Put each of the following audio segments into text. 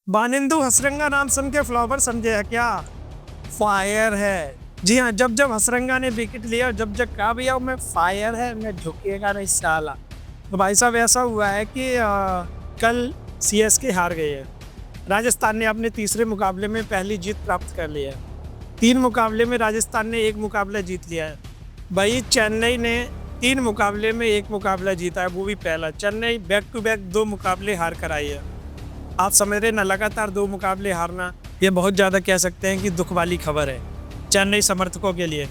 बानिंदु हसरंगा नाम सुन के फ्लावर समझे है क्या? फायर है। जी हाँ, जब जब हसरंगा ने विकेट लिया, जब जब कहा भैया मैं फायर है, मैं झुकेगा नहीं साला। तो भाई साहब ऐसा हुआ है कि कल सीएसके हार गई है। राजस्थान ने अपने तीसरे मुकाबले में पहली जीत प्राप्त कर ली है। 3 मुकाबले में राजस्थान ने 1 मुकाबला जीत लिया है। भाई चेन्नई ने 3 मुकाबले में 1 मुकाबला जीता है, वो भी पहला। चेन्नई बैक टू बैक 2 मुकाबले हार कर आई है। आप समझ रहे ना, लगातार 2 मुकाबले हारना, ये बहुत ज़्यादा कह सकते हैं कि दुख वाली खबर है चेन्नई समर्थकों के लिए,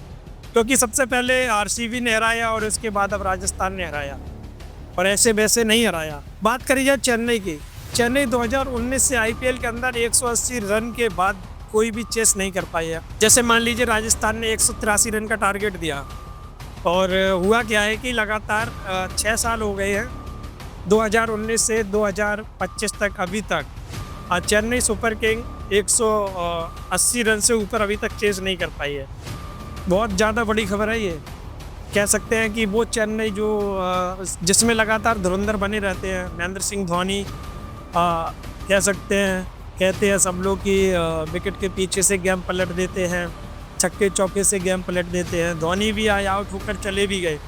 क्योंकि सबसे पहले आरसीबी ने हराया और उसके बाद अब राजस्थान ने हराया, और ऐसे वैसे नहीं हराया। बात करी जाए चेन्नई की, चेन्नई 2019 से आईपीएल के अंदर 180 रन के बाद कोई भी चेस नहीं कर पाई है। जैसे मान लीजिए राजस्थान ने 183 रन का टारगेट दिया, और हुआ क्या है कि लगातार 6 साल हो गए हैं, 2019 से 2025 तक, अभी तक चेन्नई सुपर किंग 180 रन से ऊपर अभी तक चेज नहीं कर पाई है। बहुत ज़्यादा बड़ी खबर है ये। कह सकते हैं कि वो चेन्नई जो जिसमें लगातार धुरंधर बने रहते हैं, महेंद्र सिंह धोनी, कह सकते हैं, कहते हैं सब लोग कि विकेट के पीछे से गेम पलट देते हैं, छक्के चौके से गेम पलट देते हैं। धोनी भी आए, आउट होकर चले भी गए,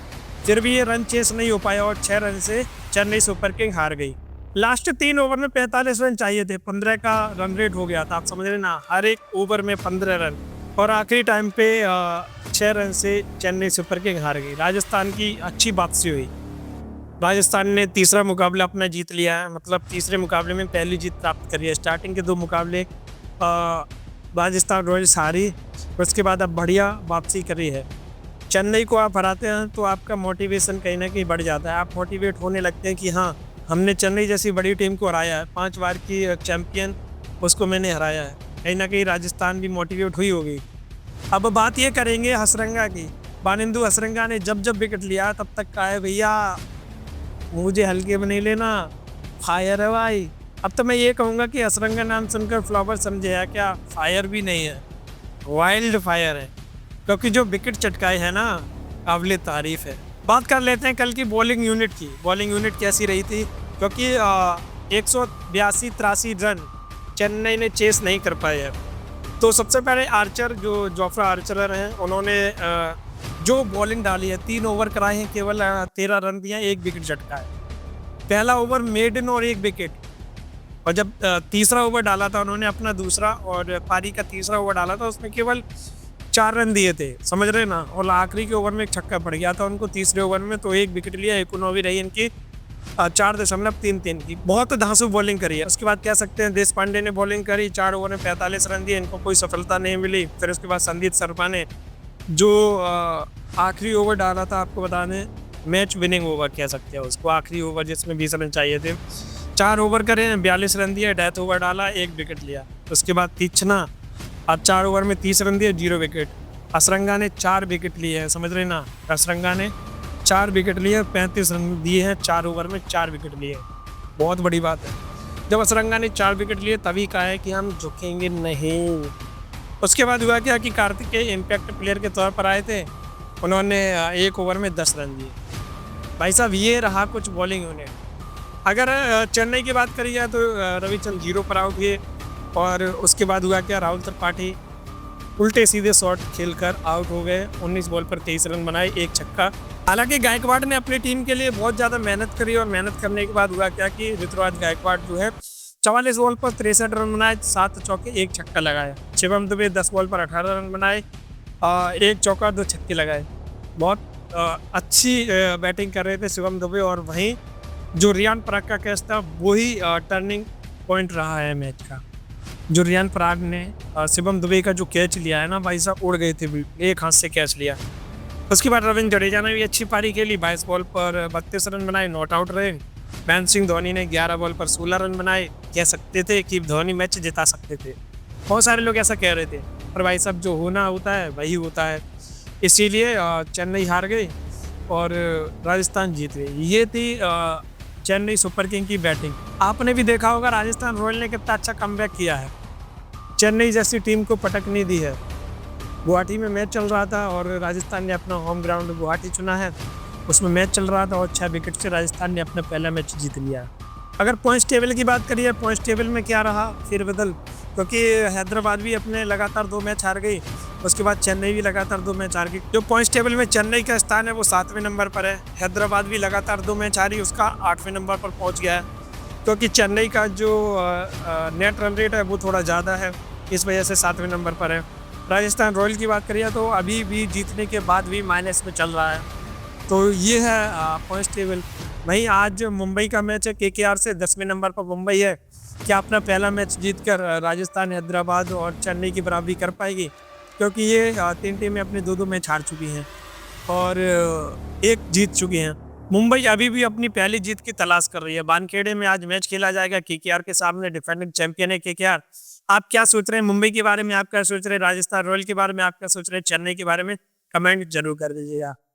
फिर भी ये रन चेस नहीं हो पाया और 6 रन से चेन्नई सुपर किंग हार गई। लास्ट 3 ओवर में 45 रन चाहिए थे, 15 का रन रेट हो गया था। आप समझ रहे ना, हर एक ओवर में 15 रन, और आखिरी टाइम पे 6 रन से चेन्नई सुपर किंग हार गई। राजस्थान की अच्छी वापसी हुई। राजस्थान ने तीसरा मुकाबला अपना जीत लिया है, मतलब तीसरे मुकाबले में पहली जीत प्राप्त करी है। स्टार्टिंग के 2 मुकाबले राजस्थान रॉयल्स हारी, उसके बाद अब बढ़िया वापसी करी है। चेन्नई को आप हराते हैं तो आपका मोटिवेशन कहीं ना कहीं बढ़ जाता है। आप मोटिवेट होने लगते हैं कि हाँ, हमने चेन्नई जैसी बड़ी टीम को हराया है, 5 बार की चैंपियन, उसको मैंने हराया है। कहीं ना कहीं राजस्थान भी मोटिवेट हुई होगी। अब बात ये करेंगे हसरंगा की। बानिंदु हसरंगा ने जब जब विकेट लिया तब तक कहा है भैया मुझे हल्के में नहीं लेना, फायर है भाई। अब तो मैं ये कहूँगा कि हसरंगा नाम सुनकर फ्लावर समझे है क्या? फायर भी नहीं है, वाइल्ड फायर है, क्योंकि जो विकेट चटकाए है ना, काबिल तारीफ है। बात कर लेते हैं कल की बॉलिंग यूनिट की। बॉलिंग यूनिट कैसी रही थी? क्योंकि 182-83 रन चेन्नई ने चेस नहीं कर पाए हैं। तो सबसे पहले आर्चर, जो जोफ्रा आर्चर हैं, उन्होंने जो बॉलिंग डाली है, 3 ओवर कराए हैं, केवल 13 रन दिए, 1 विकेट झटका है। पहला ओवर मेडन और 1 विकेट, और जब तीसरा ओवर डाला था उन्होंने अपना दूसरा, और पारी का तीसरा ओवर डाला था, उसमें केवल 4 रन दिए थे, समझ रहे ना। और आखिरी के ओवर में एक छक्का पड़ गया था उनको तीसरे ओवर में, तो 1 विकेट लिया। इकोनॉमी रही इनकी 4.33 की। बहुत धांसू बॉलिंग करी है। उसके बाद कह सकते हैं देश पांडे ने बॉलिंग करी, 4 ओवर में 45 रन दिए, इनको कोई सफलता नहीं मिली। फिर उसके बाद संदीप शर्मा ने जो आखिरी ओवर डाला था, आपको बता दें, मैच विनिंग ओवर कह सकते हैं उसको, आखिरी ओवर जिसमें 20 रन चाहिए थे। 4 ओवर करे, 42 रन दिए, डेथ ओवर डाला, 1 विकेट लिया। उसके बाद तीक्ष्णा, और 4 ओवर में 30 रन दिए, 0 विकेट। हसरंगा ने 4 विकेट लिए हैं, समझ रहे ना। हसरंगा ने 4 विकेट लिए, 35 रन दिए हैं, 4 ओवर में 4 विकेट लिए। बहुत बड़ी बात है। जब हसरंगा ने 4 विकेट लिए तभी कहा है कि हम झुकेंगे नहीं। उसके बाद हुआ क्या कि कार्तिकेय इम्पैक्ट प्लेयर के तौर पर आए थे, उन्होंने 1 ओवर में 10 रन दिए। भाई साहब ये रहा कुछ बॉलिंग यूनिट। अगर चेन्नई की बात करी जाए तो रविचंद्रन 0 पर आउट हुए, और उसके बाद हुआ क्या, राहुल त्रिपाठी उल्टे सीधे शॉट खेलकर आउट हो गए। 19 बॉल पर 23 रन बनाए, 1 छक्का। हालांकि गायकवाड़ ने अपनी टीम के लिए बहुत ज़्यादा मेहनत करी, और मेहनत करने के बाद हुआ क्या कि ऋतुराज गायकवाड़ जो है 44 बॉल पर 63 रन बनाए, 7 चौके, 1 छक्का लगाया। शिवम दुबे 10 बॉल पर 18 रन बनाए, 1 चौका, 2 छक्के लगाए। बहुत अच्छी बैटिंग कर रहे थे शिवम दुबे। और वहीं जो रियान पराग का कैच था, वही टर्निंग पॉइंट रहा है मैच का। जो रियान पराग ने शिवम दुबे का जो कैच लिया है ना, भाई साहब उड़ गए थे, एक हाथ से कैच लिया। उसके बाद रविंद्र जडेजा ने भी अच्छी पारी खेली, 22 बॉल पर 32 रन बनाए, नॉट आउट रहे। महेंद्र सिंह धोनी ने 11 बॉल पर 16 रन बनाए। कह सकते थे कि धोनी मैच जिता सकते थे, बहुत सारे लोग ऐसा कह रहे थे, पर भाई साहब जो होना होता है वही होता है। इसीलिए चेन्नई हार गई और राजस्थान जीत गई। ये थी चेन्नई सुपर किंग की बैटिंग। आपने भी देखा होगा राजस्थान रॉयल ने कितना अच्छा कमबैक किया है, चेन्नई जैसी टीम को पटक नहीं दी है। गुवाहाटी में मैच चल रहा था और राजस्थान ने अपना होम ग्राउंड गुवाहाटी चुना है, उसमें मैच चल रहा था और 6 विकेट से राजस्थान ने अपना पहला मैच जीत लिया। अगर पॉइंट्स टेबल की बात करिए, पॉइंट्स टेबल में क्या रहा फिर बदल, क्योंकि हैदराबाद भी अपने लगातार 2 मैच हार गई, उसके बाद चेन्नई भी लगातार 2 मैच हार गई। जो पॉइंट्स टेबल में चेन्नई का स्थान है वो 7वें नंबर पर है, हैदराबाद भी लगातार 2 मैच हारी, उसका 8वें नंबर पर पहुंच गया है, क्योंकि चेन्नई का जो नेट रन रेट है वो थोड़ा ज़्यादा है, इस वजह से 7वें नंबर पर है। राजस्थान रॉयल की बात करिए तो अभी भी जीतने के बाद भी माइनस में चल रहा है। तो ये है पॉइंट्स टेबल। वहीं आज मुंबई का मैच है केकेआर से, 10वें नंबर पर मुंबई है। क्या अपना पहला मैच जीतकर राजस्थान, हैदराबाद और चेन्नई की बराबरी कर पाएगी, क्योंकि ये 3 टीमें अपने 2-2 मैच हार चुकी हैं और एक जीत चुकी हैं। मुंबई अभी भी अपनी पहली जीत की तलाश कर रही है। वानखेड़े में आज मैच खेला जाएगा केकेआर के सामने, डिफेंडिंग चैंपियन है केकेआर। आप क्या सोच रहे हैं मुंबई के बारे में, आप क्या सोच रहे हैं राजस्थान रॉयल के बारे में, आप क्या सोच रहे हैं चेन्नई के बारे में, कमेंट जरूर कर दीजिएगा।